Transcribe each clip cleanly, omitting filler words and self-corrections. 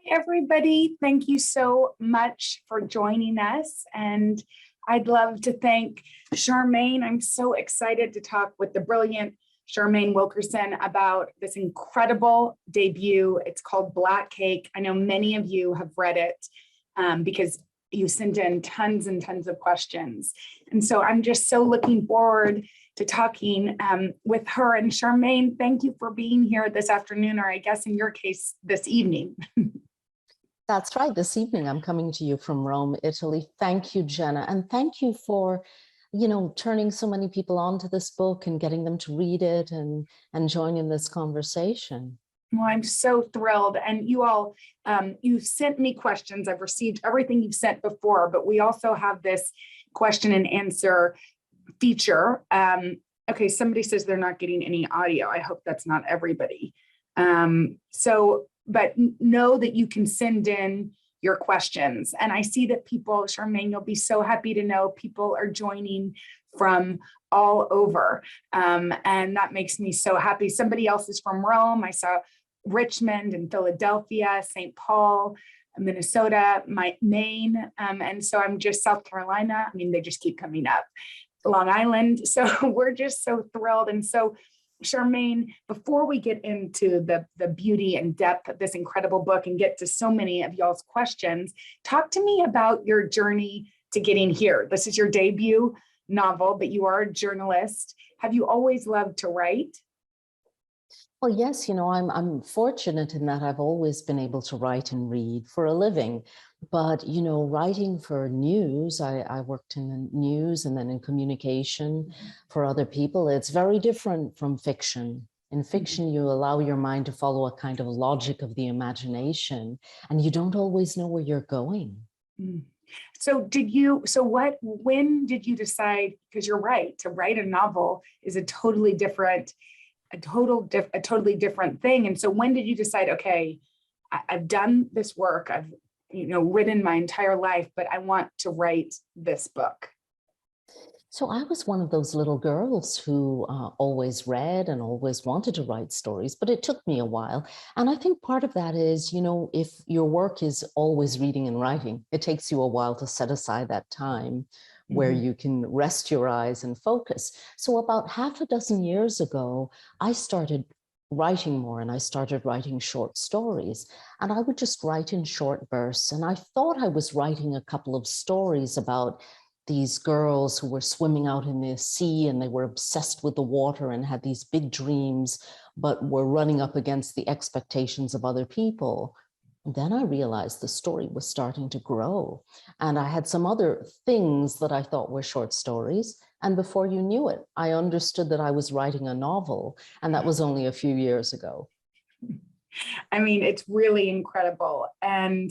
Everybody, thank you so much for joining us. And I'd love to thank Charmaine. I'm so excited to talk with the brilliant Charmaine Wilkerson about this incredible debut. It's called Black Cake. I know many of you have read it because you sent in tons and tons of questions. And so I'm just so looking forward to talking with her. And Charmaine, thank you for being here this afternoon, or I guess in your case, this evening. That's right. This evening, I'm coming to you from Rome, Italy. Thank you, Jenna. And thank you for, turning so many people onto this book and getting them to read it and joining this conversation. Well, I'm so thrilled. And you all, you sent me questions. I've received everything you've sent before, but we also have this question and answer feature. Okay, somebody says they're not getting any audio. I hope that's not everybody. But know that you can send in your questions. And I see that people, Charmaine, you'll be so happy to know people are joining from all over. And that makes me so happy. Somebody else is from Rome. I saw Richmond and Philadelphia, St. Paul, Minnesota, Maine. And so I'm just South Carolina. I mean, they just keep coming up. Long Island. So we're just so thrilled. And so Charmaine, before we get into the beauty and depth of this incredible book and get to so many of y'all's questions, talk to me about your journey to getting here. This is your debut novel, but you are a journalist. Have you always loved to write? Well, yes, I'm fortunate in that I've always been able to write and read for a living. But, writing for news, I worked in the news and then in communication for other people. It's very different from fiction. In fiction, you allow your mind to follow a kind of logic of the imagination, and you don't always know where you're going. So when did you decide, because you're right, to write a novel is a totally different thing. And so when did you decide, okay, I've done this work, I've written my entire life, but I want to write this book? So I was one of those little girls who always read and always wanted to write stories, but it took me a while. And I think part of that is, if your work is always reading and writing, it takes you a while to set aside that time where you can rest your eyes and focus. So about half a dozen years ago, I started writing more, and I started writing short stories, and I would just write in short bursts. And I thought I was writing a couple of stories about these girls who were swimming out in the sea, and they were obsessed with the water and had these big dreams, but were running up against the expectations of other people. Then I realized the story was starting to grow, and I had some other things that I thought were short stories. And before you knew it, I understood that I was writing a novel, and that was only a few years ago. I mean, it's really incredible. And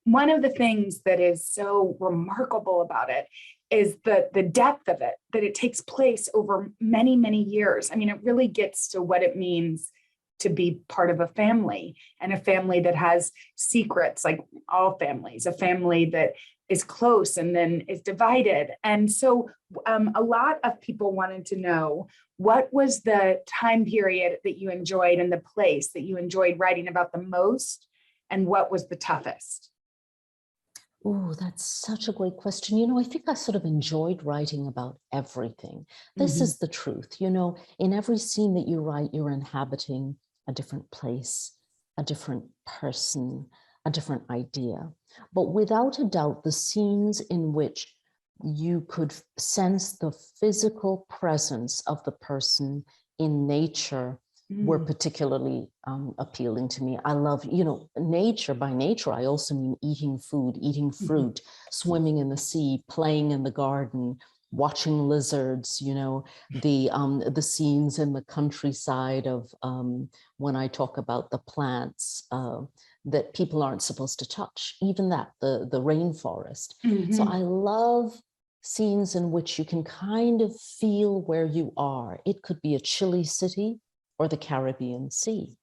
one of the things that is so remarkable about it is the depth of it, that it takes place over many, many years. I mean, it really gets to what it means to be part of a family, and a family that has secrets, like all families, a family that is close and then is divided. And so a lot of people wanted to know, what was the time period that you enjoyed and the place that you enjoyed writing about the most, and what was the toughest? Oh, that's such a great question. I think I sort of enjoyed writing about everything. This is the truth. In every scene that you write, you're inhabiting a different place, a different person, a different idea. But without a doubt, the scenes in which you could sense the physical presence of the person in nature were particularly appealing to me. I love, nature. By nature, I also mean eating food, eating fruit, swimming in the sea, playing in the garden, watching lizards, the scenes in the countryside of when I talk about the plants that people aren't supposed to touch, even that, the rainforest. So I love scenes in which you can kind of feel where you are. It could be a chilly city or the Caribbean Sea.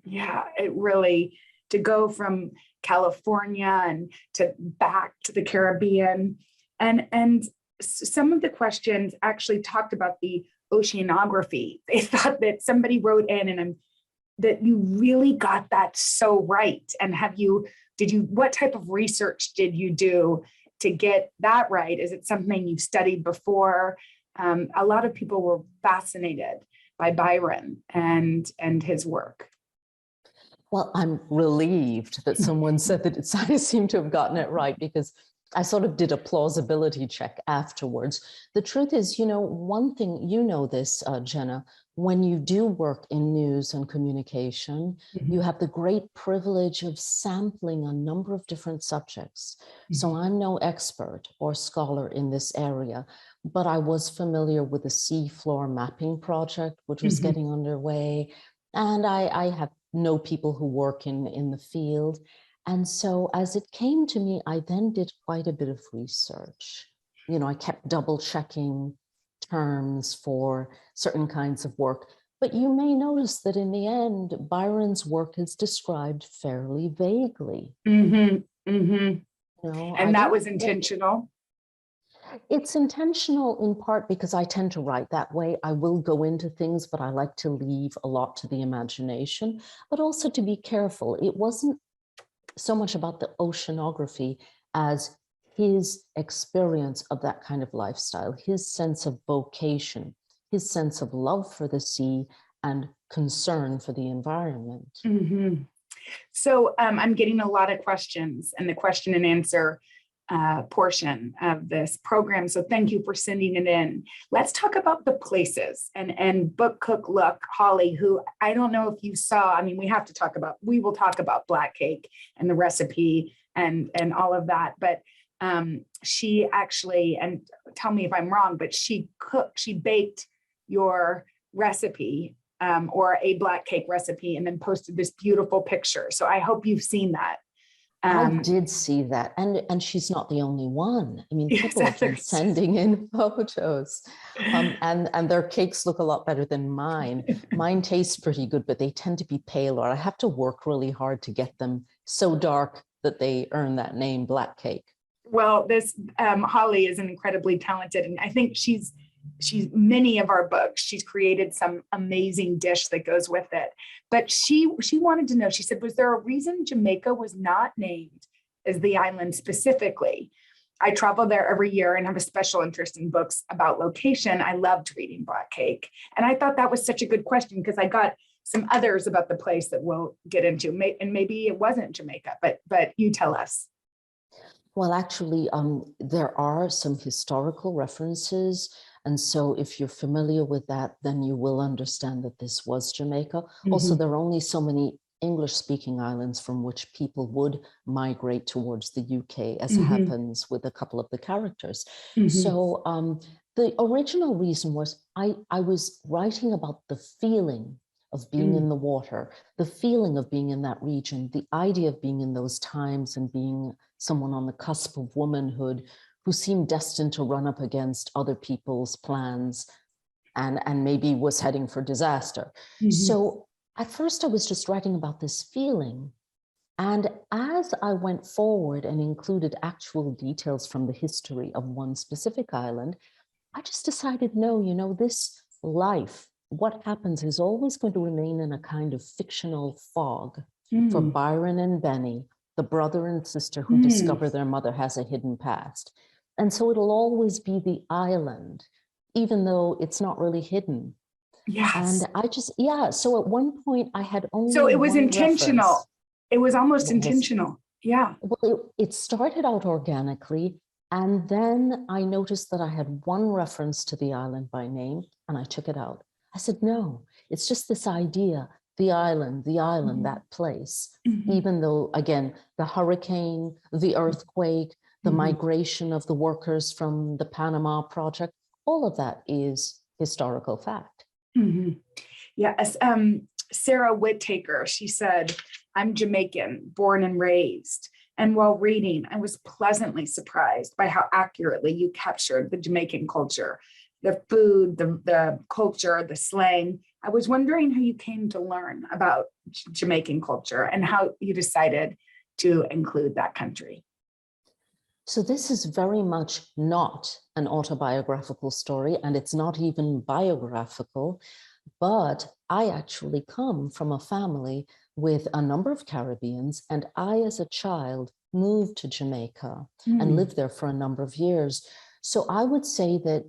Yeah, it really, to go from California and to back to the Caribbean. And some of the questions actually talked about the oceanography. They thought that somebody wrote in, and I'm that you really got that so right? And what type of research did you do to get that right? Is it something you've studied before? A lot of people were fascinated by Byron and his work. Well, I'm relieved that someone said that I seem to have gotten it right, because I sort of did a plausibility check afterwards. The truth is, one thing, this, Jenna, when you do work in news and communication, you have the great privilege of sampling a number of different subjects. So I'm no expert or scholar in this area, but I was familiar with the seafloor mapping project, which was getting underway. And I know people who work in the field. And so as it came to me, I then did quite a bit of research. I kept double checking terms for certain kinds of work. But you may notice that in the end, Byron's work is described fairly vaguely. And that was intentional? It's intentional in part because I tend to write that way. I will go into things, but I like to leave a lot to the imagination, but also to be careful. It wasn't so much about the oceanography as his experience of that kind of lifestyle, his sense of vocation, his sense of love for the sea and concern for the environment. So I'm getting a lot of questions in the question and answer portion of this program. So thank you for sending it in. Let's talk about the places and Book Cook Look, Holly, who I don't know if you saw, we will talk about black cake and the recipe and all of that. But she actually, and tell me if I'm wrong, but she baked your recipe or a black cake recipe and then posted this beautiful picture. So I hope you've seen that. I did see that. And she's not the only one. People have been sending in photos and their cakes look a lot better than mine. Mine tastes pretty good, but they tend to be paler. I have to work really hard to get them so dark that they earn that name, black cake. Well, this Holly is incredibly talented. And I think she's many of our books, she's created some amazing dish that goes with it. But she wanted to know, she said, was there a reason Jamaica was not named as the island specifically? I travel there every year and have a special interest in books about location. I loved reading Black Cake. And I thought that was such a good question because I got some others about the place that we'll get into. And maybe it wasn't Jamaica, but you tell us. Well, actually, there are some historical references. And so if you're familiar with that, then you will understand that this was Jamaica. Also, there are only so many English-speaking islands from which people would migrate towards the UK, as happens with a couple of the characters. So the original reason was I was writing about the feeling of being in the water, the feeling of being in that region, the idea of being in those times and being someone on the cusp of womanhood who seemed destined to run up against other people's plans and maybe was heading for disaster. So at first I was just writing about this feeling. And as I went forward and included actual details from the history of one specific island, I just decided, no, this life, what happens is always going to remain in a kind of fictional fog for Byron and Benny, the brother and sister who discover their mother has a hidden past. And so it'll always be the island, even though it's not really hidden. Yes. And so at one point I had only So it was intentional. Reference. It was almost intentional. Yeah. Well, it started out organically. And then I noticed that I had one reference to the island by name and I took it out. I said, no, it's just this idea, the island, that place, even though, again, the hurricane, the earthquake, the migration of the workers from the Panama Project, all of that is historical fact. Yes. Sarah Whittaker, she said, I'm Jamaican, born and raised. And while reading, I was pleasantly surprised by how accurately you captured the Jamaican culture, the food, the culture, the slang. I was wondering how you came to learn about Jamaican culture and how you decided to include that country. So this is very much not an autobiographical story, and it's not even biographical. But I actually come from a family with a number of Caribbeans, and I, as a child, moved to Jamaica and lived there for a number of years. So I would say that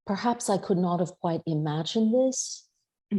perhaps I could not have quite imagined this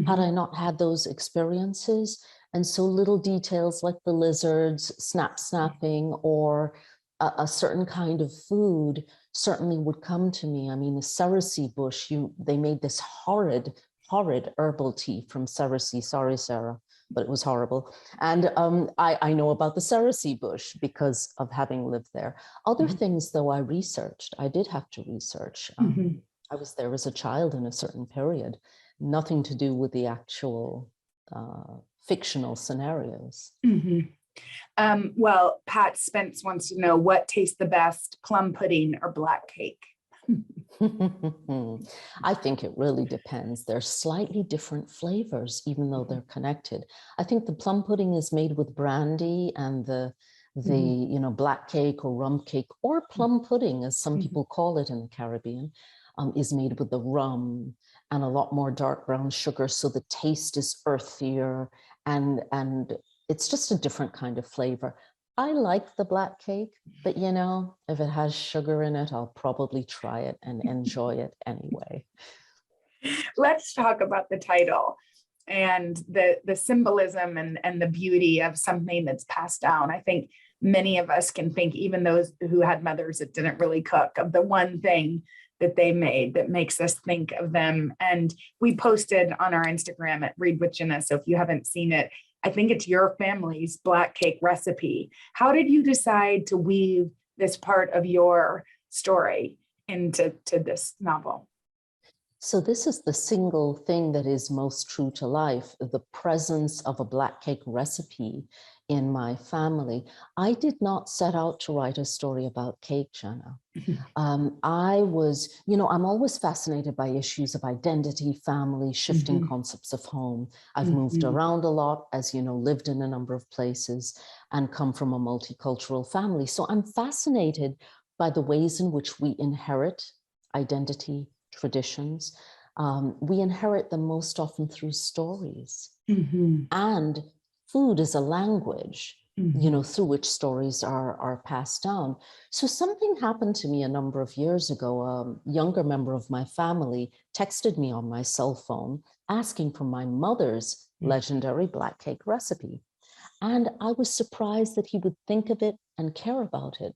had I not had those experiences. And so little details like the lizards snapping or a certain kind of food certainly would come to me. I mean, the cerasee bush, they made this horrid herbal tea from cerasee. Sorry, Sarah, but it was horrible. And I know about the cerasee bush because of having lived there. Other things, though, I researched. I did have to research. I was there as a child in a certain period, nothing to do with the actual fictional scenarios. Well, Pat Spence wants to know what tastes the best, plum pudding or black cake? I think it really depends. They're slightly different flavors, even though they're connected. I think the plum pudding is made with brandy, and the black cake or rum cake, or plum pudding, as some people call it in the Caribbean, is made with the rum and a lot more dark brown sugar. So the taste is earthier, and it's just a different kind of flavor. I like the black cake, but if it has sugar in it, I'll probably try it and enjoy it anyway. Let's talk about the title and the symbolism and the beauty of something that's passed down. I think many of us can think, even those who had mothers that didn't really cook, of the one thing that they made that makes us think of them. And we posted on our Instagram at Read with Jenna. So if you haven't seen it, I think it's your family's black cake recipe. How did you decide to weave this part of your story into this novel? So this is the single thing that is most true to life, the presence of a black cake recipe in my family. I did not set out to write a story about cake, Jenna. I was, I'm always fascinated by issues of identity, family, shifting concepts of home. I've moved around a lot, as you know, lived in a number of places and come from a multicultural family. So I'm fascinated by the ways in which we inherit identity, traditions. We inherit them most often through stories. And food is a language, through which stories are passed down. So something happened to me a number of years ago. A younger member of my family texted me on my cell phone asking for my mother's legendary black cake recipe. And I was surprised that he would think of it and care about it.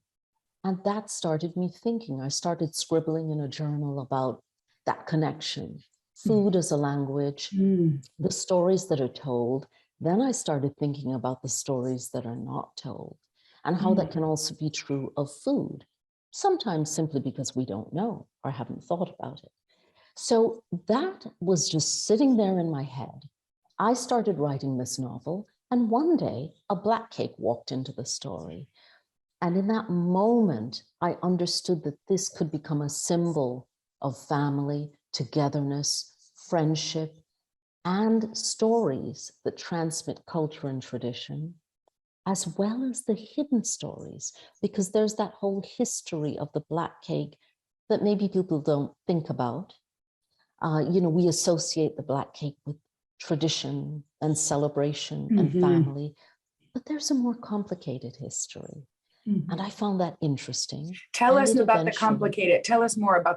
And that started me thinking. I started scribbling in a journal about that connection. Food as a language, the stories that are told. Then I started thinking about the stories that are not told and how that can also be true of food, sometimes simply because we don't know or haven't thought about it. So that was just sitting there in my head. I started writing this novel, and one day a black cake walked into the story. And in that moment, I understood that this could become a symbol of family, togetherness, friendship, and stories that transmit culture and tradition, as well as the hidden stories, because there's that whole history of the black cake that maybe people don't think about. We associate the black cake with tradition and celebration and family, but there's a more complicated history. And I found that interesting. Tell us more about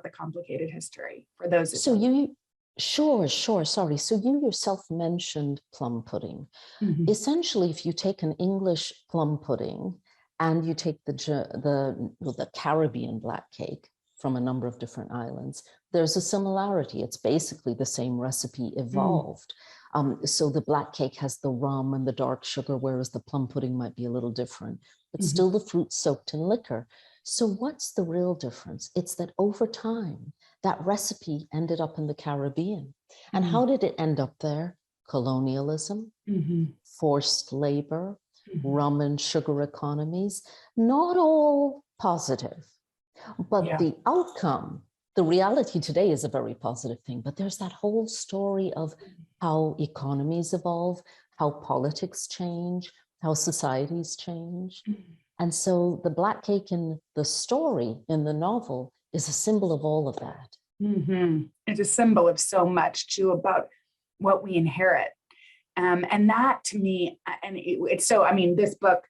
the complicated history for those. Sure. Sorry. So you yourself mentioned plum pudding. Essentially, if you take an English plum pudding and you take the Caribbean black cake from a number of different islands, there's a similarity. It's basically the same recipe evolved. So the black cake has the rum and the dark sugar, whereas the plum pudding might be a little different, but still the fruit soaked in liquor. So what's the real difference? It's that over time, that recipe ended up in the Caribbean. And how did it end up there? Colonialism, forced labor, rum and sugar economies, not all positive, but the outcome, the reality today is a very positive thing, but there's that whole story of how economies evolve, how politics change, how societies change. And so the black cake in the story, in the novel, is a symbol of all of that. It's a symbol of so much too about what we inherit. And that to me, and it's so, I mean, this book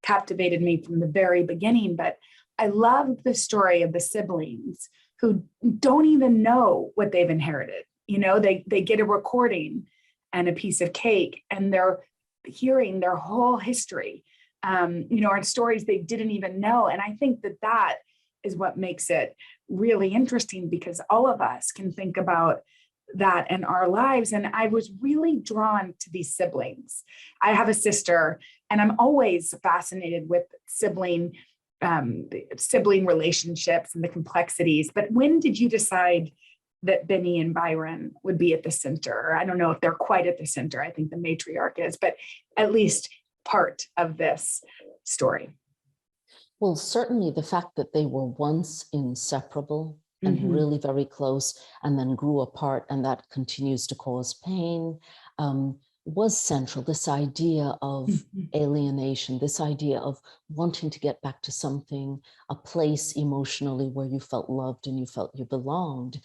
captivated me from the very beginning, but I loved the story of the siblings who don't even know what they've inherited. You know, they get a recording and a piece of cake, and they're hearing their whole history, you know, and stories they didn't even know. And I think that that is what makes it really interesting, because all of us can think about that in our lives. And I was really drawn to these siblings. I have a sister, and I'm always fascinated with sibling relationships and the complexities. But when did you decide that Benny and Byron would be at the center? I don't know if they're quite at the center. I think the matriarch is, but at least part of this story. Well, certainly the fact that they were once inseparable and really very close, and then grew apart, and that continues to cause pain, was central. This idea of alienation, this idea of wanting to get back to something, a place emotionally where you felt loved and you felt you belonged.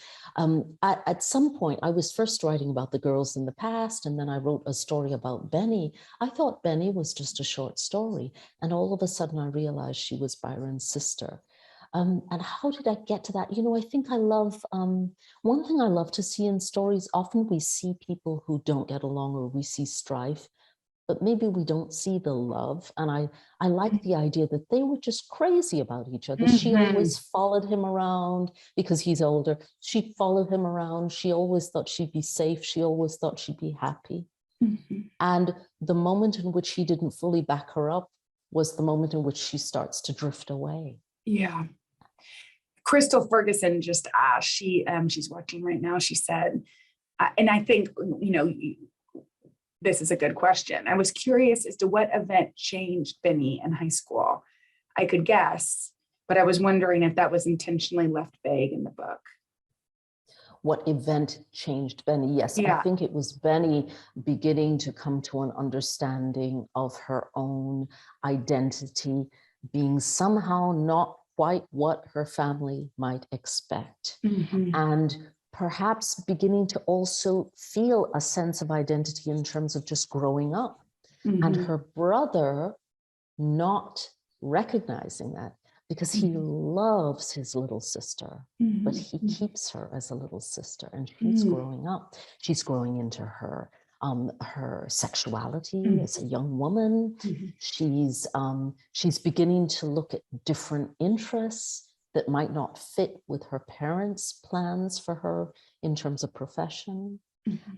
At some point, I was first writing about the girls in the past, and then I wrote a story about Benny. I thought Benny was just a short story, and all of a sudden I realized she was Byron's sister. And how did I get to that? You know, I think I love, one thing I love to see in stories, often we see people who don't get along, or we see strife, but maybe we don't see the love. And I like the idea that they were just crazy about each other. She always followed him around because he's older. She followed him around. She always thought she'd be safe. She always thought she'd be happy. And the moment in which he didn't fully back her up was the moment in which she starts to drift away. Yeah. Crystal Ferguson just asked, she's watching right now, she said, and I think, you know, this is a good question. I was curious as to what event changed Benny in high school. I could guess, but I was wondering if that was intentionally left vague in the book. What event changed Benny? Yes, Yeah. I think it was Benny beginning to come to an understanding of her own identity, being somehow not quite what her family might expect. And perhaps beginning to also feel a sense of identity in terms of just growing up. And her brother not recognizing that, because he loves his little sister, but he keeps her as a little sister, and she's growing up. She's growing into her sexuality as a young woman. She's beginning to look at different interests that might not fit with her parents' plans for her in terms of profession.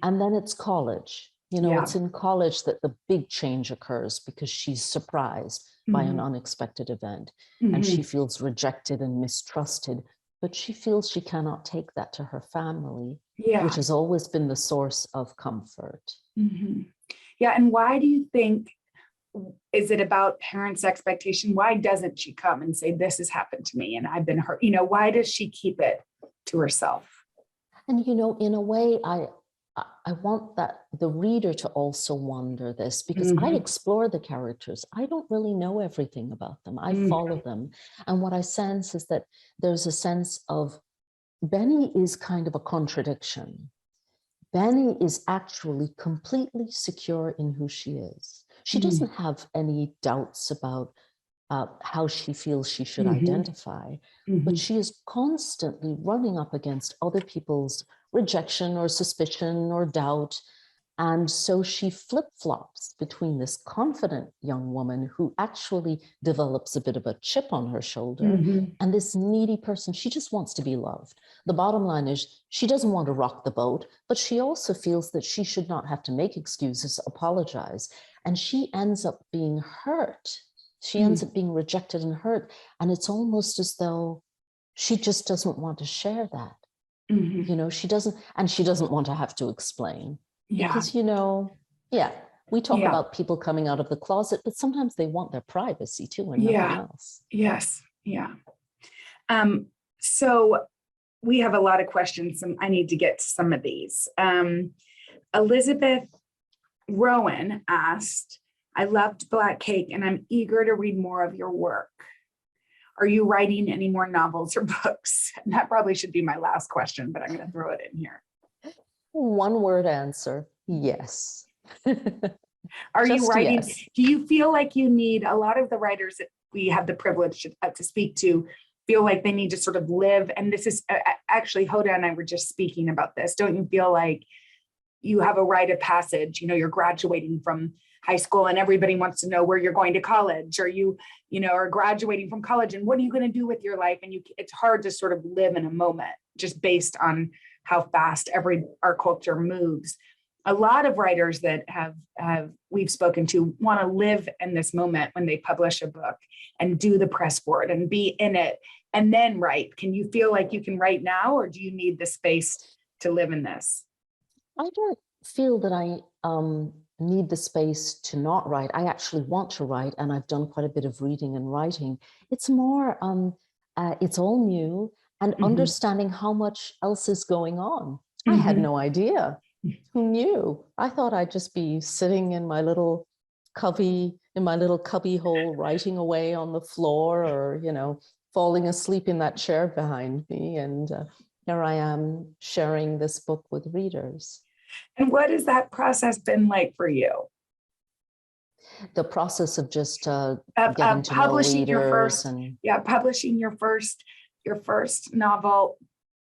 And then it's college. You know, it's in college that the big change occurs, because she's surprised by an unexpected event, and she feels rejected and mistrusted, but she feels she cannot take that to her family, which has always been the source of comfort. Yeah, and why do you think, is it about parents' expectation? Why doesn't she come and say, this has happened to me and I've been hurt? You know, why does she keep it to herself? And, you know, in a way, I want that the reader to also wonder this, because I explore the characters. I don't really know everything about them. I follow them. And what I sense is that there's a sense of Benny is kind of a contradiction. Benny is actually completely secure in who she is. She doesn't have any doubts about how she feels she should identify, but she is constantly running up against other people's rejection or suspicion or doubt. And so she flip-flops between this confident young woman who actually develops a bit of a chip on her shoulder and this needy person. She just wants to be loved. The bottom line is she doesn't want to rock the boat, but she also feels that she should not have to make excuses, apologize. And she ends up being hurt. She ends up being rejected and hurt. And it's almost as though she just doesn't want to share that. You know, she doesn't want to have to explain. Because, you know, we talk about people coming out of the closet, but sometimes they want their privacy too, and nothing else. Yes. Yeah. So we have a lot of questions, and I need to get to some of these. Elizabeth Rowan asked, I loved Black Cake and I'm eager to read more of your work. Are you writing any more novels or books? And that probably should be my last question, but I'm going to throw it in here. One word answer, yes. Are you Just writing? yes. Do you feel like you need, a lot of the writers that we have the privilege to speak to feel like they need to sort of live, and this is actually Hoda and I were just speaking about this. Don't you feel like you have a rite of passage? You know, you're graduating from high school and everybody wants to know where you're going to college, or you know, are graduating from college and what are you going to do with your life? And it's hard to sort of live in a moment just based on how fast our culture moves. A lot of writers that we've spoken to want to live in this moment when they publish a book and do the press for it and be in it and then write. Can you feel like you can write now, or do you need the space to live in this? I don't feel that I need the space to not write. I actually want to write, and I've done quite a bit of reading and writing. It's more, it's all new, and understanding how much else is going on. I had no idea. Who knew? I thought I'd just be sitting in my little cubby hole, writing away on the floor, or, you know, falling asleep in that chair behind me. And here I am sharing this book with readers. And what has that process been like for you? The process of just getting to know readers publishing your first novel,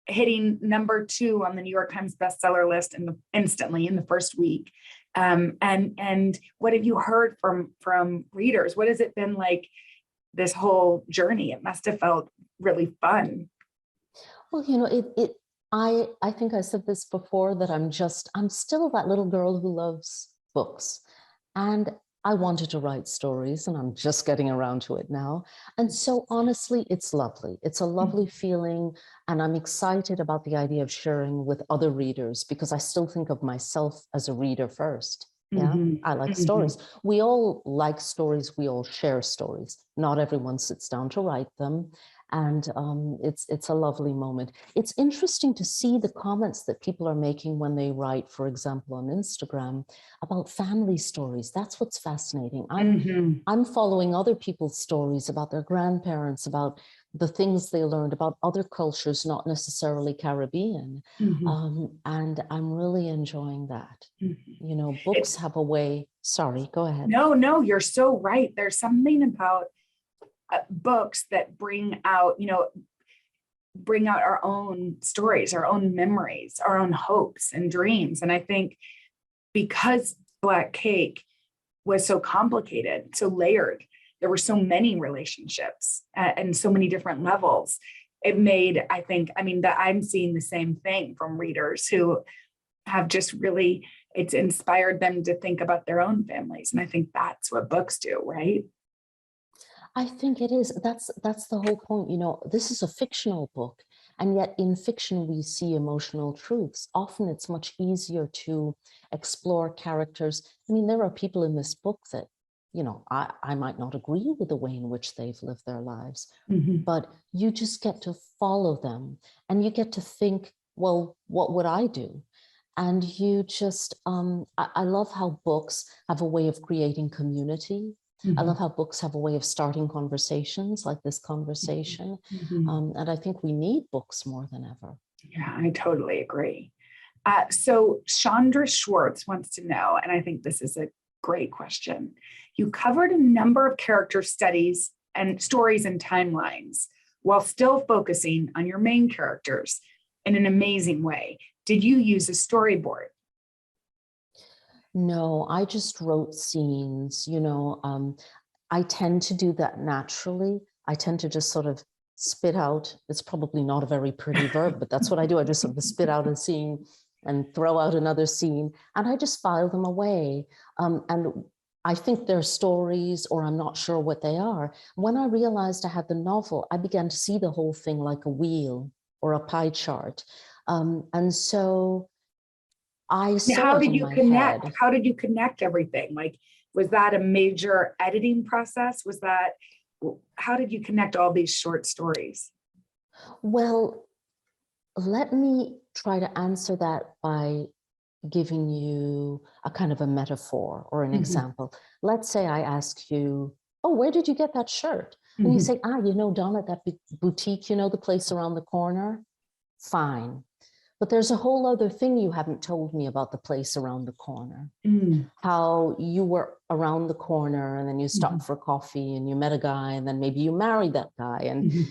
hitting number 2 on the New York Times bestseller list instantly in the first week. And what have you heard from readers? What has it been like, this whole journey? It must have felt really fun. Well, you know, I think I said this before, that I'm still that little girl who loves books. And I wanted to write stories, and I'm just getting around to it now. And so honestly, it's lovely. It's a lovely feeling. And I'm excited about the idea of sharing with other readers, because I still think of myself as a reader first. Yeah, I like stories. We all like stories. We all share stories. Not everyone sits down to write them. And it's a lovely moment. It's interesting to see the comments that people are making when they write, for example, on Instagram, about family stories. That's what's fascinating. I'm following other people's stories about their grandparents, about the things they learned about other cultures, not necessarily Caribbean. And I'm really enjoying that. You know, books have a way. Sorry, go ahead. No, you're so right. There's something about books that bring out our own stories, our own memories, our own hopes and dreams. And I think because Black Cake was so complicated, so layered, there were so many relationships and so many different levels. It made, that I'm seeing the same thing from readers who have just really, it's inspired them to think about their own families. And I think that's what books do, right? I think it is. That's the whole point. You know, this is a fictional book, and yet in fiction we see emotional truths. Often it's much easier to explore characters. I mean, there are people in this book that, you know, I might not agree with the way in which they've lived their lives, but you just get to follow them, and you get to think, well, what would I do? And you just, I love how books have a way of creating community. I love how books have a way of starting conversations like this conversation. And I think we need books more than ever. Yeah, I totally agree. So Chandra Schwartz wants to know, and I think this is a great question. You covered a number of character studies and stories and timelines while still focusing on your main characters in an amazing way. Did you use a storyboard? No, I just wrote scenes, you know. I tend to do that naturally. I tend to just sort of spit out. It's probably not a very pretty verb, but that's what I do. I just sort of spit out a scene and throw out another scene, and I just file them away. And I think they're stories, or I'm not sure what they are. When I realized I had the novel, I began to see the whole thing like a wheel or a pie chart. And so I saw How it did in you my connect? head. How did you connect everything? Like, was that a major editing process? How did you connect all these short stories? Well, let me try to answer that by giving you a kind of a metaphor or an example. Let's say I ask you, oh, where did you get that shirt? And you say, down at that boutique, the place around the corner, fine. But there's a whole other thing you haven't told me about the place around the corner. How you were around the corner and then you stopped for coffee and you met a guy and then maybe you married that guy. And,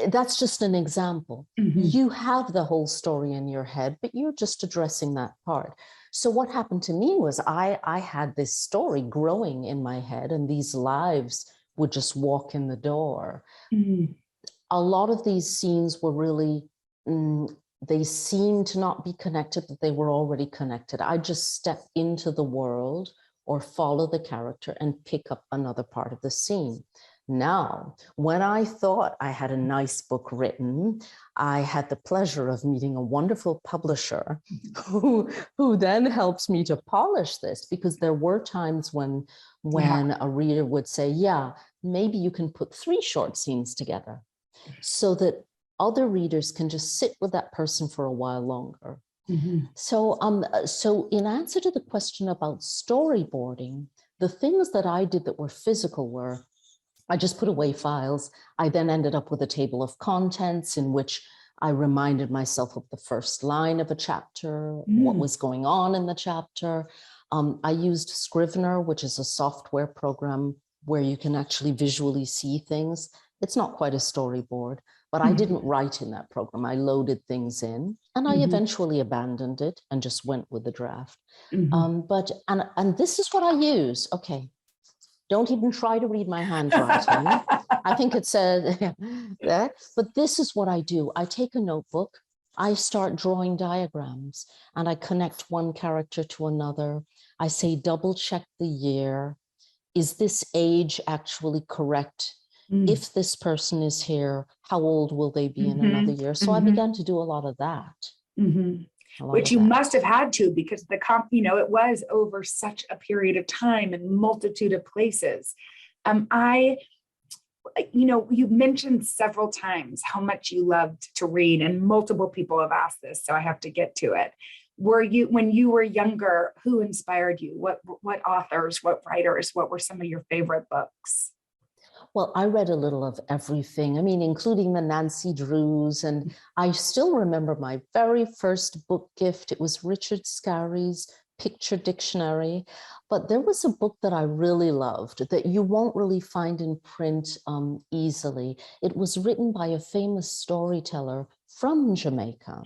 that's just an example. You have the whole story in your head, but you're just addressing that part. So what happened to me was I had this story growing in my head and these lives would just walk in the door. A lot of these scenes were really, they seemed to not be connected, but they were already connected. I just step into the world or follow the character and pick up another part of the scene. Now, when I thought I had a nice book written, I had the pleasure of meeting a wonderful publisher who then helps me to polish this, because there were times when a reader would say, yeah, maybe you can put 3 short scenes together so that other readers can just sit with that person for a while longer. So in answer to the question about storyboarding, the things that I did that were physical were, I just put away files. I then ended up with a table of contents in which I reminded myself of the first line of a chapter, what was going on in the chapter. I used Scrivener, which is a software program where you can actually visually see things. It's not quite a storyboard, but I didn't write in that program. I loaded things in and I eventually abandoned it and just went with the draft. And this is what I use. Okay. Don't even try to read my handwriting. I think it said that, but this is what I do. I take a notebook, I start drawing diagrams and I connect one character to another. I say, double check the year. Is this age actually correct? If this person is here, how old will they be in another year? So I began to do a lot of that. Which you must have had to, because it was over such a period of time and multitude of places. You've mentioned several times how much you loved to read, and multiple people have asked this, so I have to get to it. When you were younger, who inspired you? What authors, what writers, what were some of your favorite books? Well, I read a little of everything. I mean, including the Nancy Drews. And I still remember my very first book gift. It was Richard Scarry's Picture Dictionary. But there was a book that I really loved that you won't really find in print easily. It was written by a famous storyteller from Jamaica.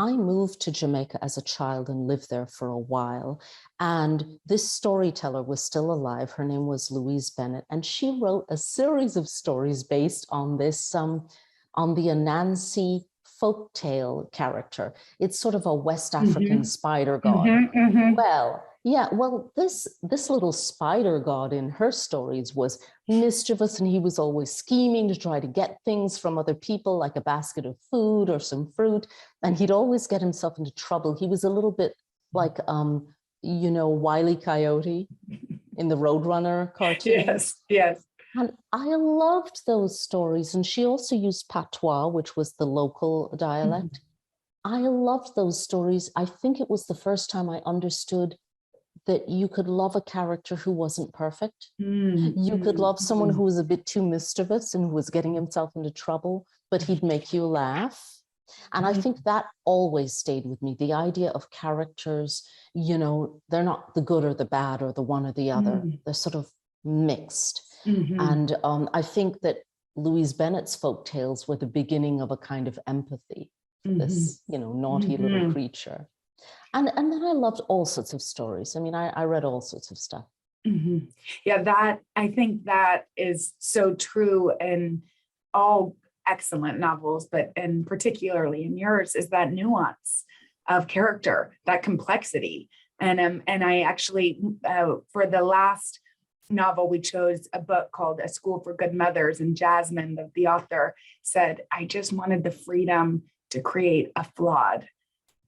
I moved to Jamaica as a child and lived there for a while. And this storyteller was still alive. Her name was Louise Bennett. And she wrote a series of stories based on this, on the Anansi folktale character. It's sort of a West African spider god. Well, this little spider god in her stories was mischievous, and he was always scheming to try to get things from other people, like a basket of food or some fruit, and he'd always get himself into trouble. He was a little bit like, Wile E. Coyote in the Roadrunner cartoon. Yes. And I loved those stories. And she also used patois, which was the local dialect. I loved those stories. I think it was the first time I understood that you could love a character who wasn't perfect. You could love someone who was a bit too mischievous and who was getting himself into trouble, but he'd make you laugh. And I think that always stayed with me. The idea of characters, they're not the good or the bad or the one or the other. They're sort of mixed. And I think that Louise Bennett's folktales were the beginning of a kind of empathy for this, naughty little creature. And then I loved all sorts of stories. I mean, I read all sorts of stuff. Yeah, I think that is so true in all excellent novels, and particularly in yours, is that nuance of character, that complexity. And I actually, for the last novel, we chose a book called A School for Good Mothers, and Jasmine, the author, said, I just wanted the freedom to create a flawed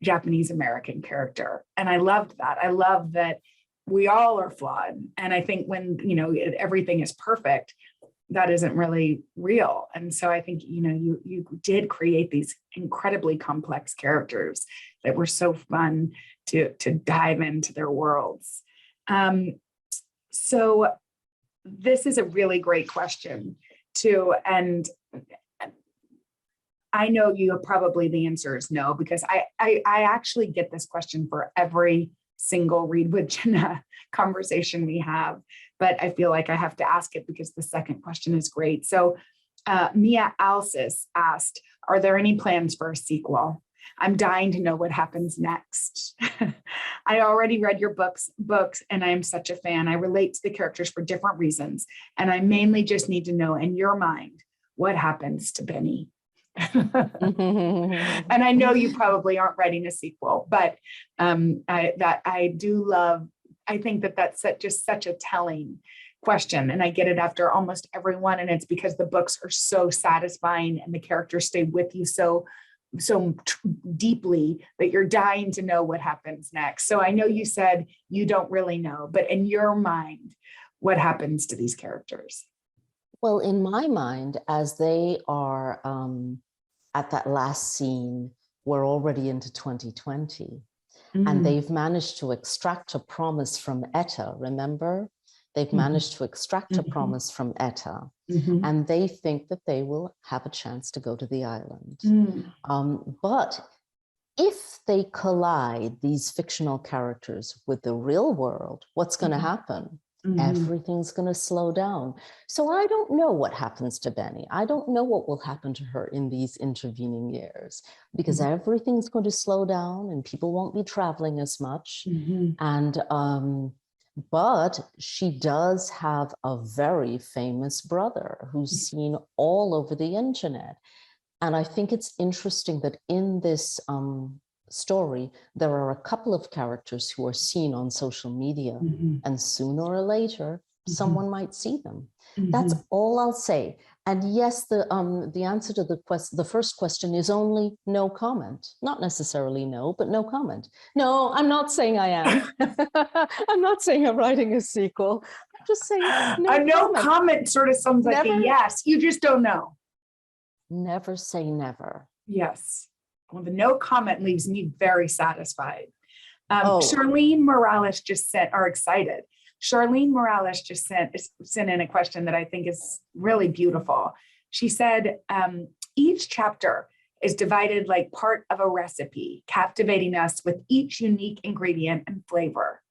Japanese American character. And I loved that. I love that we all are flawed. And I think when, everything is perfect, that isn't really real. And so I think, you did create these incredibly complex characters that were so fun to dive into their worlds. So this is a really great question too. And I know you probably the answer is no, because I actually get this question for every single Read with Jenna conversation we have, but I feel like I have to ask it because the second question is great. So Mia Alsis asked, are there any plans for a sequel? I'm dying to know what happens next. I already read your books, and I am such a fan. I relate to the characters for different reasons, and I mainly just need to know in your mind, what happens to Benny? And I know you probably aren't writing a sequel, but I do love, I think that's just such a telling question. And I get it after almost everyone. And it's because the books are so satisfying and the characters stay with you so deeply that you're dying to know what happens next. So I know you said you don't really know, but in your mind, what happens to these characters? Well, in my mind, as they are at that last scene, we're already into 2020, and they've managed to extract a promise from Etta, remember? They've managed to extract a promise from Etta, and they think that they will have a chance to go to the island. But if they collide these fictional characters with the real world, what's going to happen? Everything's going to slow down. So I don't know what happens to Benny. I don't know what will happen to her in these intervening years, because everything's going to slow down and people won't be traveling as much. And but she does have a very famous brother who's seen all over the internet. And I think it's interesting that in this story, there are a couple of characters who are seen on social media, and sooner or later, someone might see them. That's all I'll say. And yes, the answer to the first question is only no comment. Not necessarily no, but no comment. No, I'm not saying I am. I'm not saying I'm writing a sequel. I'm just saying no comment sort of sounds like a yes. You just don't know. Never say never. Yes. Well, the no comment leaves me very satisfied. Charlene Morales just sent, or excited. Charlene Morales just sent in a question that I think is really beautiful. She said, each chapter is divided like part of a recipe, captivating us with each unique ingredient and flavor.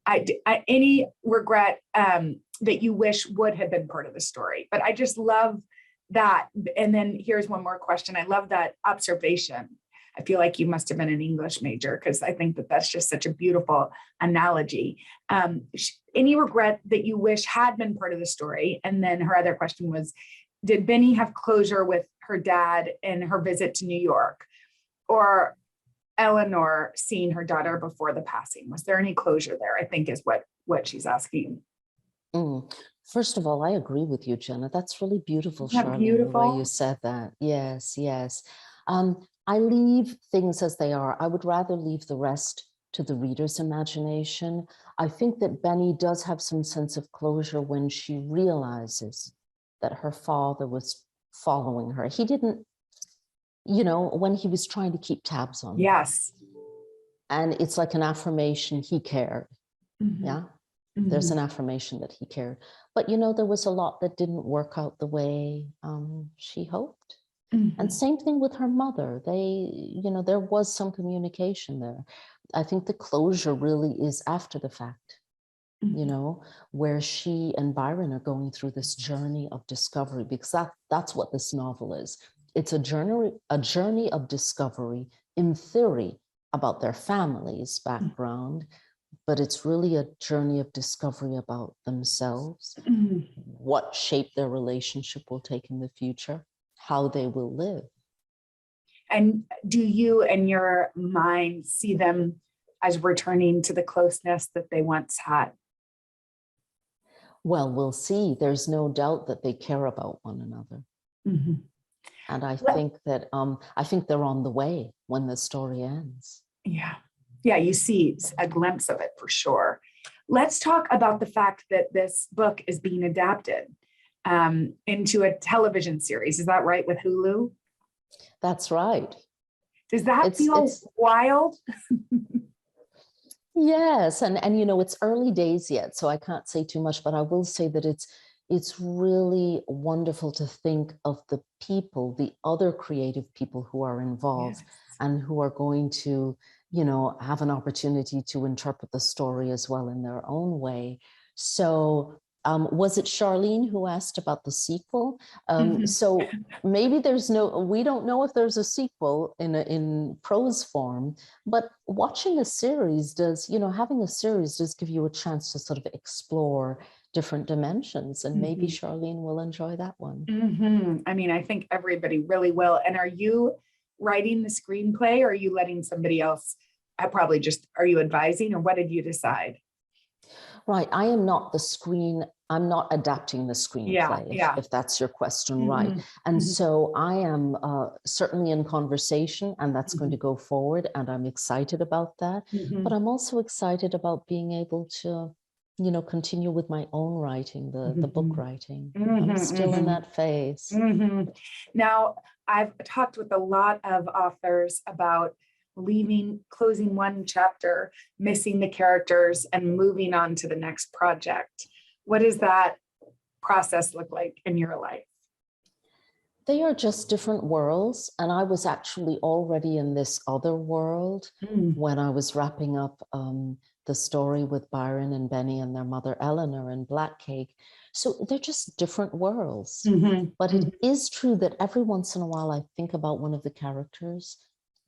Any regret that you wish would have been part of the story, but I just love that. And then here's one more question. I love that observation. I feel like you must have been an English major, because I think that that's just such a beautiful analogy. Any regret that you wish had been part of the story? And then her other question was, did Benny have closure with her dad in her visit to New York, or Eleanor seeing her daughter before the passing? Was there any closure there? I think is what she's asking. First of all, I agree with you, Jenna. That's really beautiful, Isn't that Charlene, beautiful? the way you said that. Yes, yes. I leave things as they are. I would rather leave the rest to the reader's imagination. I think that Benny does have some sense of closure when she realizes that her father was following her. He didn't, when he was trying to keep tabs on her. Yes. And it's like an affirmation he cared. Yeah. There's an affirmation that he cared. But, there was a lot that didn't work out the way she hoped. And same thing with her mother. There was some communication there. I think the closure really is after the fact, where she and Byron are going through this journey of discovery, because that's what this novel is. It's a journey of discovery, in theory, about their family's background, but it's really a journey of discovery about themselves, what shape their relationship will take in the future, how they will live. And do you, in your mind, see them as returning to the closeness that they once had? Well, we'll see. There's no doubt that they care about one another. And I think that I think they're on the way when the story ends. Yeah, you see a glimpse of it for sure. Let's talk about the fact that this book is being adapted into a television series. Is that right, with Hulu? That's right. Does that feel wild? Yes, and you know, it's early days yet, so I can't say too much, but I will say that it's really wonderful to think of the people, the other creative people who are Yes. involved and who are going to, you know, have an opportunity to interpret the story as well in their own way. So, was it Charlene who asked about the sequel? Mhm. So maybe there's no, we don't know if there's a sequel in prose form, but watching a series does, you know, having a series does give you a chance to sort of explore different dimensions, and maybe Mhm. Charlene will enjoy that one. Mhm. I mean, I think everybody really will. And are you writing the screenplay or are you letting somebody else? I probably just, are you advising or what did you decide? Right, I am not the screen, I'm not adapting the Yeah, screenplay, yeah. if that's your question, right? Mhm. And Mhm. so I am certainly in conversation, and that's going to Mhm. go forward, and I'm excited about that. But Mhm. I'm also excited about being able to, you know, continue with my own writing, the book Mhm. writing. I'm Mhm. still in Mhm. that phase. Mhm. Now, I've talked with a lot of authors about leaving, closing one chapter, missing the characters, and moving on to the next project. What does that process look like in your life? They are just different worlds. And I was actually already in this other world Mm. when I was wrapping up the story with Byron and Benny and their mother, Eleanor, and Black Cake. So they're just different worlds. Mhm. But Mhm. it is true that every once in a while I think about one of the characters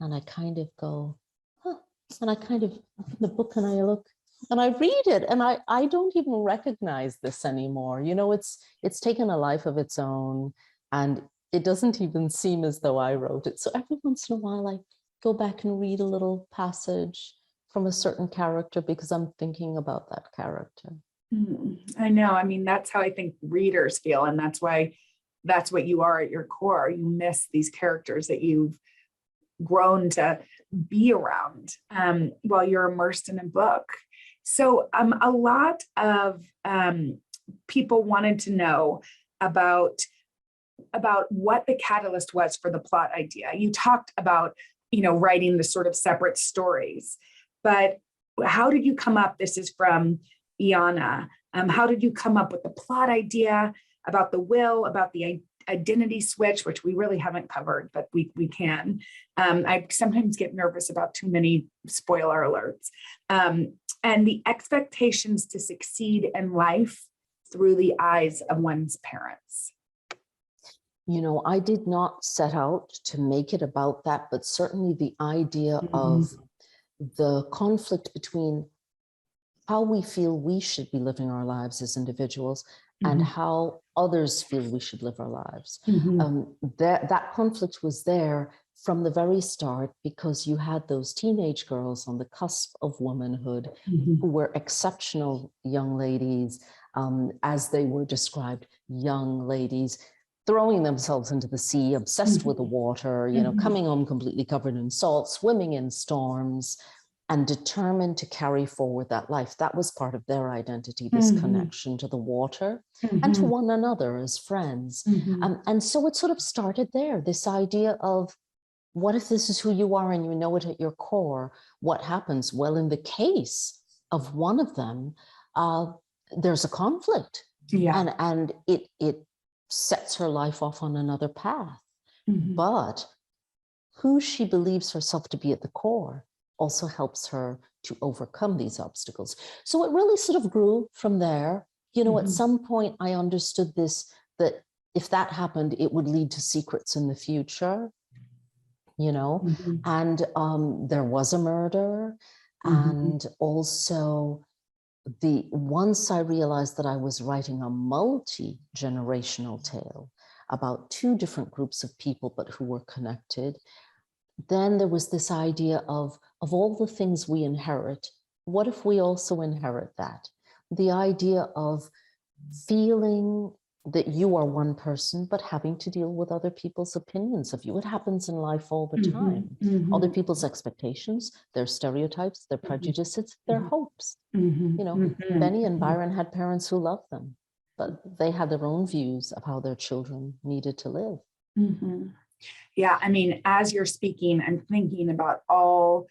and I kind of go, huh. And I kind of open the book and I look and I read it and I don't even recognize this anymore. You know, it's taken a life of its own. And it doesn't even seem as though I wrote it. So every once in a while, I go back and read a little passage from a certain character because I'm thinking about that character. I know. I mean, that's how I think readers feel. And that's why that's what you are at your core. You miss these characters that you've grown to be around while you're immersed in a book. So a lot of people wanted to know about what the catalyst was for the plot idea. You talked about, writing the sort of separate stories, but how did you come up? This is from Iana. How did you come up with the plot idea about the will, about the identity switch, which we really haven't covered, but we can. I sometimes get nervous about too many spoiler alerts. And the expectations to succeed in life through the eyes of one's parents. You know, I did not set out to make it about that, but certainly the idea Mhm. of the conflict between how we feel we should be living our lives as individuals and Mhm. how others feel we should live our lives. Mhm. That conflict was there from the very start because you had those teenage girls on the cusp of womanhood Mhm. who were exceptional young ladies, as they were described, young ladies throwing themselves into the sea, obsessed with the Mhm. water, you know, Mhm. coming home completely covered in salt, swimming in storms, and determined to carry forward that life. That was part of their identity, this Mhm. connection to the water and to Mhm. one another as friends. Mhm. And so it sort of started there, this idea of what if this is who you are and you know it at your core? What happens? Well, in the case of one of them, there's a conflict, Yeah. and it sets her life off on another path. Mhm. But who she believes herself to be at the core also helps her to overcome these obstacles. So it really sort of grew from there. You know, at Mhm. some point I understood this, that if that happened, it would lead to secrets in the future, you know, Mhm. and there was a murder. Mhm. And also once I realized that I was writing a multi-generational tale about two different groups of people, but who were connected, then there was this idea of all the things we inherit, what if we also inherit that? The idea of feeling that you are one person, but having to deal with other people's opinions of you. It happens in life all the Mhm. time. Other Mhm. people's expectations, their stereotypes, their Mhm. prejudices, their Mhm. hopes. You Mhm. know, Mhm. Benny and Mhm. Byron had parents who loved them, but they had their own views of how their children needed to live. Mhm. Yeah, I mean, as you're speaking, I'm thinking about all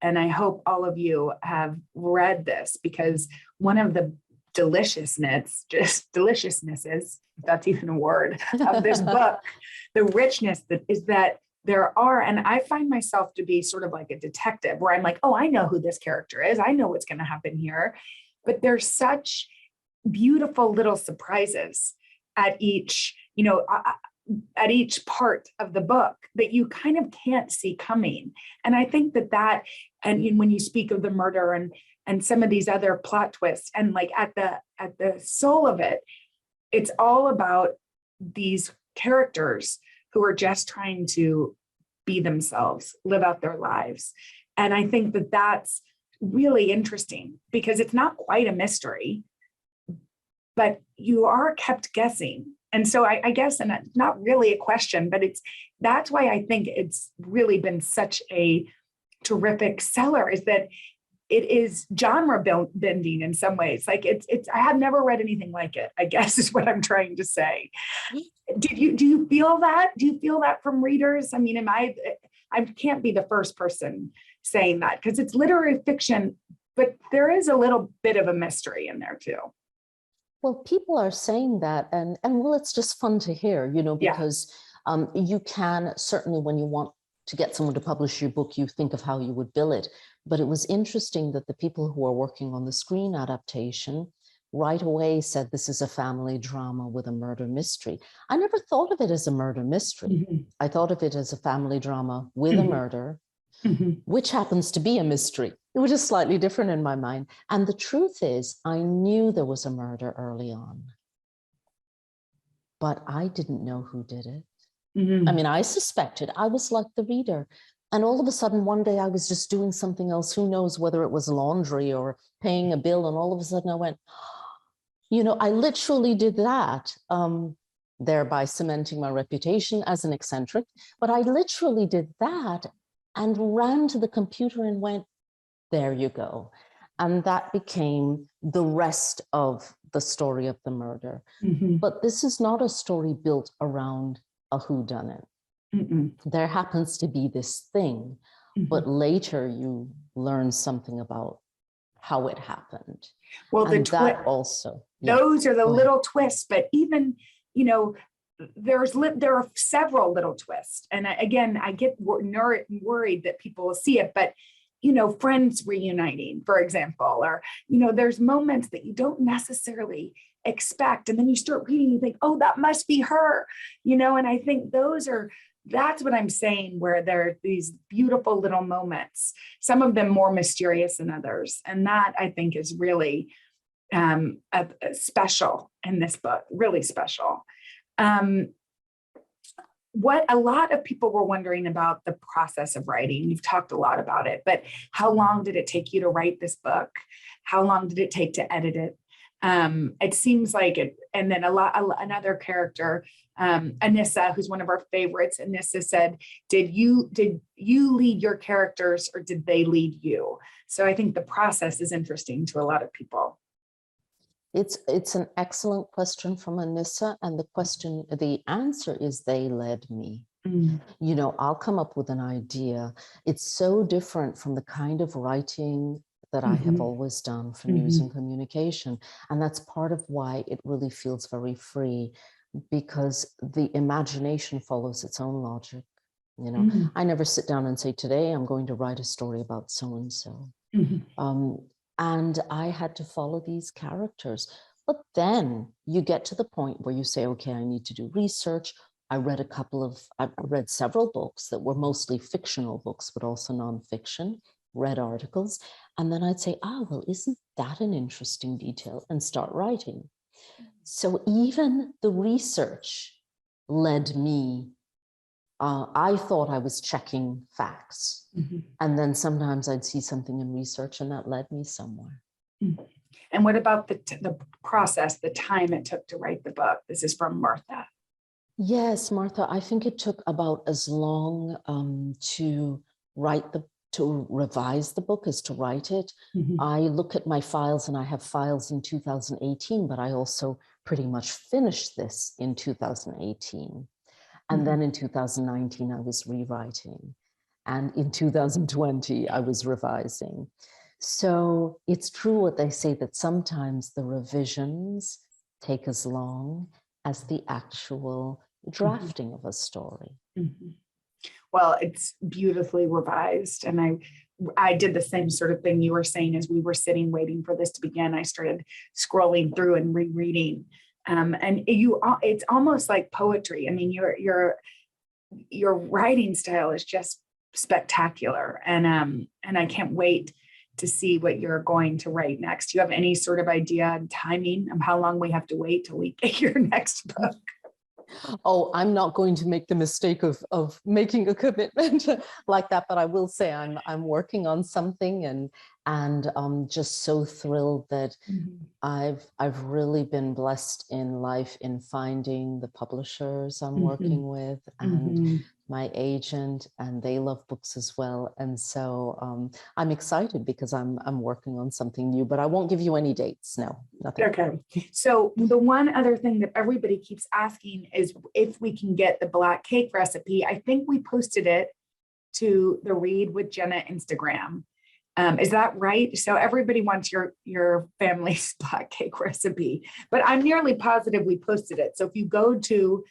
And I hope all of you have read this, because one of the deliciousnesses, if that's even a word, of this book, the richness that is that there are, and I find myself to be sort of like a detective where I'm like, oh, I know who this character is. I know what's going to happen here. But there's such beautiful little surprises at each, at each part of the book that you kind of can't see coming. And I think that, and when you speak of the murder and some of these other plot twists, and like at the soul of it, it's all about these characters who are just trying to be themselves, live out their lives. And I think that that's really interesting, because it's not quite a mystery, but you are kept guessing. And so I guess, and it's not really a question, but that's why I think it's really been such a terrific seller, is that it is genre bending in some ways. Like I have never read anything like it, I guess is what I'm trying to say. Do you feel that? Do you feel that from readers? I mean, I can't be the first person saying that, because it's literary fiction, but there is a little bit of a mystery in there too. Well, people are saying that, and well, it's just fun to hear, because you can certainly, when you want to get someone to publish your book, you think of how you would bill it. But it was interesting that the people who are working on the screen adaptation right away said this is a family drama with a murder mystery. I never thought of it as a murder mystery. Mm-hmm. I thought of it as a family drama with a murder, which happens to be a mystery. It was just slightly different in my mind. And the truth is, I knew there was a murder early on, but I didn't know who did it. I mean, I suspected. I was like the reader. And all of a sudden, one day I was just doing something else. Who knows whether it was laundry or paying a bill. And all of a sudden I went, I literally did that, thereby cementing my reputation as an eccentric. But I literally did that and ran to the computer and went, there you go. And that became the rest of the story of the murder. But this is not a story built around a whodunit. There happens to be this thing, but later you learn something about how it happened. Well, and that also. Those are the little twists, but even, there are several little twists. And again, I get worried that people will see it, but friends reuniting, for example, or, there's moments that you don't necessarily expect. And then you start reading, you think, oh, that must be her, and I think that's what I'm saying, where there are these beautiful little moments, some of them more mysterious than others. And that I think is really special in this book, really special. What a lot of people were wondering about the process of writing. You've talked a lot about it, but how long did it take you to write this book? How long did it take to edit it? It seems like it, and then another character, Anissa, who's one of our favorites. Anissa said, did you lead your characters or did they lead you? So I think the process is interesting to a lot of people. It's an excellent question from Anissa, and the answer is they led me. I'll come up with an idea. It's so different from the kind of writing that I have always done for news and communication. And that's part of why it really feels very free, because the imagination follows its own logic. I never sit down and say, today I'm going to write a story about so-and-so. And I had to follow these characters. But then you get to the point where you say, okay, I need to do research. I read several books that were mostly fictional books, but also nonfiction, read articles. And then I'd say, well, isn't that an interesting detail? And start writing. So even the research led me. I thought I was checking facts. And then sometimes I'd see something in research and that led me somewhere. And what about the process, the time it took to write the book? This is from Martha. Yes, Martha, I think it took about as long to revise the book as to write it. I look at my files and I have files in 2018, but I also pretty much finished this in 2018. And then in 2019, I was rewriting. And in 2020, I was revising. So it's true what they say, that sometimes the revisions take as long as the actual drafting of a story. Well, it's beautifully revised. And I did the same sort of thing you were saying as we were sitting waiting for this to begin. I started scrolling through and rereading. And it's almost like poetry. I mean, your writing style is just spectacular. And I can't wait to see what you're going to write next. Do you have any sort of idea on timing of how long we have to wait till we get your next book? Oh, I'm not going to make the mistake of making a commitment like that, but I will say I'm working on something, and I'm just so thrilled that I've really been blessed in life in finding the publishers I'm working with, and my agent, and they love books as well. And so I'm excited because I'm working on something new, but I won't give you any dates. No, nothing. Okay. So the one other thing that everybody keeps asking is if we can get the black cake recipe. I think we posted it to the Read with Jenna Instagram. Is that right? So everybody wants your family's black cake recipe, but I'm nearly positive we posted it. So if you go to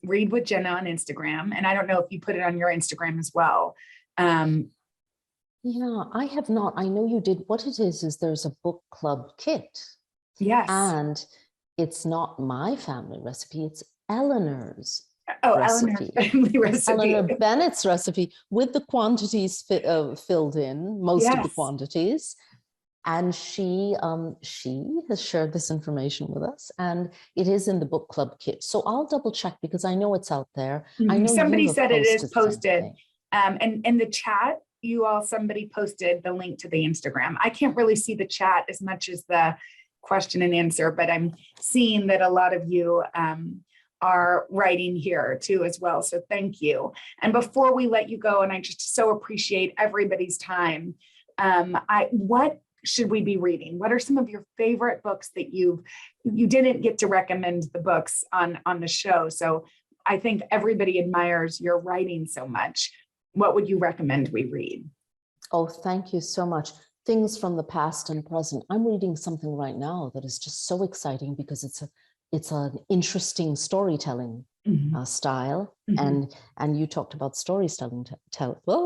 Read with Jenna on Instagram, and I don't know if you put it on your Instagram as well. Yeah, I have not. I know you did. What it is there's a book club kit. Yes. And it's not my family recipe, it's Eleanor's recipe. Eleanor's family recipe. Eleanor Bennett's recipe, with the quantities filled in, most of the quantities. And she has shared this information with us, and it is in the book club kit. So I'll double check because I know it's out there. I know somebody said it is posted. Something. And in the chat, somebody posted the link to the Instagram. I can't really see the chat as much as the question and answer, but I'm seeing that a lot of you are writing here too as well. So thank you. And before we let you go, and I just so appreciate everybody's time, what should we be reading? What are some of your favorite books that you didn't get to recommend the books on the show? So I think everybody admires your writing so much. What would you recommend we read? Oh, thank you so much. Things from the past and present. I'm reading something right now that is just so exciting because it's an interesting storytelling style, and you talked about storytelling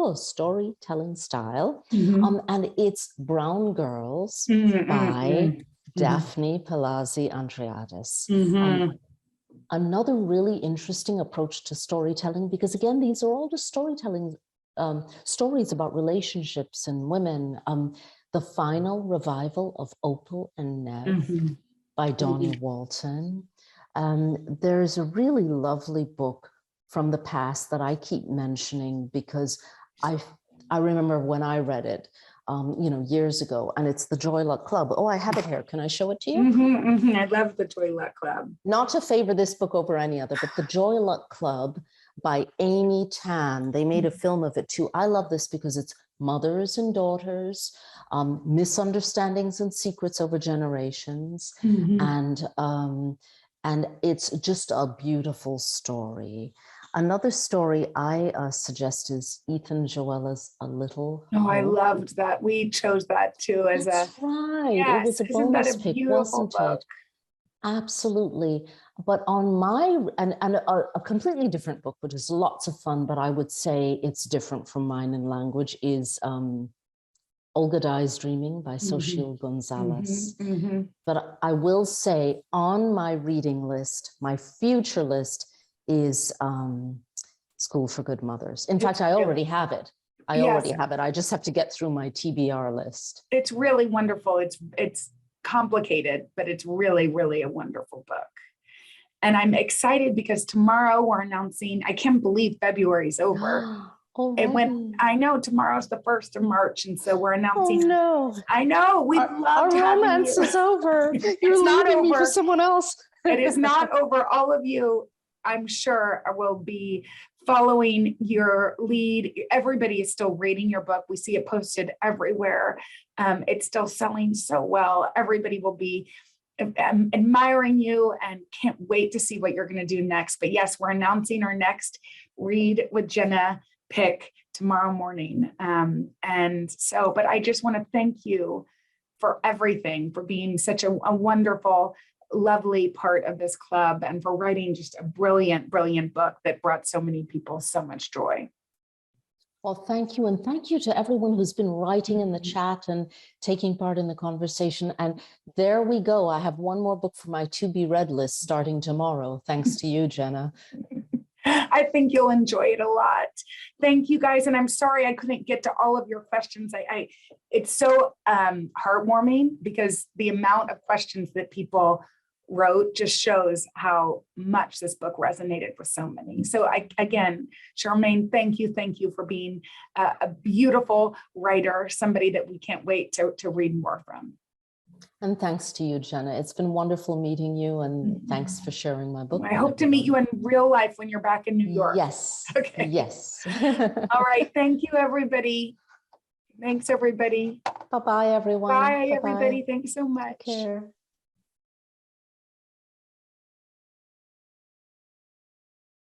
style, and it's Brown Girls by Daphne Palazzi Andreadis. Another really interesting approach to storytelling, because again, these are all the storytelling stories about relationships and women. The Final Revival of Opal and Nev by Donnie Walton. There's a really lovely book from the past that I keep mentioning because I remember when I read it, years ago, and it's The Joy Luck Club. Oh, I have it here. Can I show it to you? I love The Joy Luck Club. Not to favor this book over any other, but The Joy Luck Club by Amy Tan. They made a film of it too. I love this because it's mothers and daughters, misunderstandings and secrets over generations, and it's just a beautiful story. Another story I suggest is Ethan Joella's A Little Hope. Oh, I loved that. We chose that too as That's right. Yes, it was a bonus pick, wasn't it? Absolutely. But on my, and a completely different book, which is lots of fun, but I would say it's different from mine in language, is Olga Dies Dreaming by Xochitl Gonzalez. But I will say on my reading list, my future list is School for Good Mothers. In fact, I already have it. I already have it. I just have to get through my TBR list. It's really wonderful. It's complicated, but it's really, really a wonderful book. And I'm excited because tomorrow we're announcing, I can't believe February's over. I know tomorrow's the 1st of March, and so we're announcing. Oh no! I know, we love our romance is over. You're leaving me for someone else. It is not over. All of you, I'm sure, will be following your lead. Everybody is still reading your book. We see it posted everywhere. It's still selling so well. Everybody will be admiring you and can't wait to see what you're going to do next. But yes, we're announcing our next Read with Jenna pick tomorrow morning. But I just want to thank you for everything, for being such a wonderful, lovely part of this club, and for writing just a brilliant, brilliant book that brought so many people so much joy. Well, thank you. And thank you to everyone who's been writing in the chat and taking part in the conversation. And there we go. I have one more book for my to be read list starting tomorrow. Thanks to you, Jenna. I think you'll enjoy it a lot. Thank you, guys. And I'm sorry I couldn't get to all of your questions. It's so heartwarming, because the amount of questions that people wrote just shows how much this book resonated with so many. So again, Charmaine, thank you for being a beautiful writer, somebody that we can't wait to read more from. And thanks to you, Jenna. It's been wonderful meeting you, and thanks for sharing my book. I hope to meet you in real life when you're back in New York. Yes. Okay. Yes. All right. Thank you, everybody. Thanks, everybody. Bye-bye, everyone. Bye, everybody. Thanks so much. Take care.